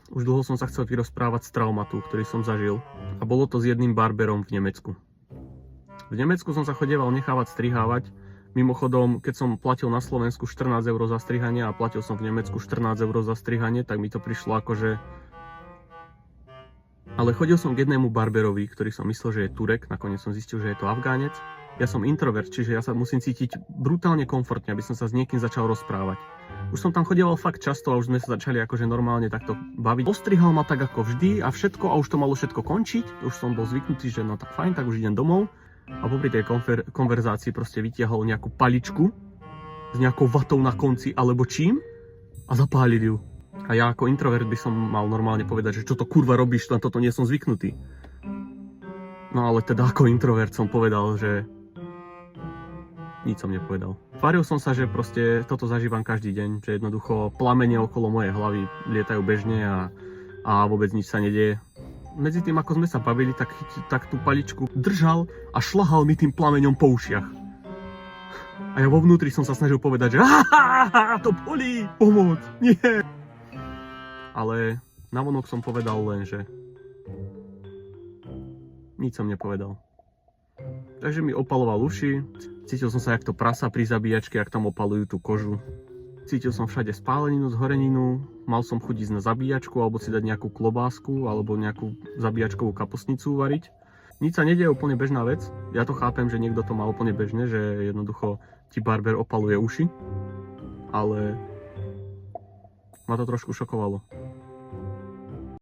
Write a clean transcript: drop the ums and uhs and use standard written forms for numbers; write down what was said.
Už dlho som sa chcel vyrozprávať z traumatu, ktorý som zažil. A bolo to s jedným barberom v Nemecku. V Nemecku som sa chodieval nechávať strihávať. Mimochodom, keď som platil na Slovensku 14 eur za strihanie a platil som v Nemecku 14 eur za strihanie, tak mi to prišlo akože... Ale chodil som k jednému barberovi, ktorý som myslel, že je Turek. Nakoniec som zistil, že je to Afgánec. Ja som introvert, čiže ja sa musím cítiť brutálne komfortne, aby som sa s niekým začal rozprávať. Už som tam chodieval fakt často a už sme sa začali akože normálne takto baviť. Ostrihal ma tak ako vždy a všetko, a už to malo všetko končiť. Už som bol zvyknutý, že no tak fajn, tak už idem domov. A popri tej konverzácii proste vytiahol nejakú paličku s nejakou vatou na konci alebo čím a zapálil ju. A ja ako introvert by som mal normálne povedať, že čo to kurva robíš, na toto nie som zvyknutý. No ale teda ako introvert som povedal, že nič som nepovedal. Tváril som sa, že proste toto zažívam každý deň, že jednoducho plamene okolo mojej hlavy lietajú bežne a vôbec nič sa nedieje. Medzi tým, ako sme sa bavili, tak tú paličku držal a šľahal mi tým plameňom po ušiach. A ja vo vnútri som sa snažil povedať, že to bolí, pomôcť, nie. Ale navonok som povedal len, že nič som nepovedal. Takže mi opaloval uši, cítil som sa jak to prasa pri zabíjačke, jak tam opalujú tú kožu. Cítil som všade spáleninu, zhoreninu, mal som chuť ísť na zabíjačku alebo si dať nejakú klobásku alebo nejakú zabíjačkovú kapustnicu uvariť. Nič sa nedieje, úplne bežná vec. Ja to chápem, že niekto to má úplne bežne, že jednoducho ti barber opaluje uši. Ale ma to trošku šokovalo.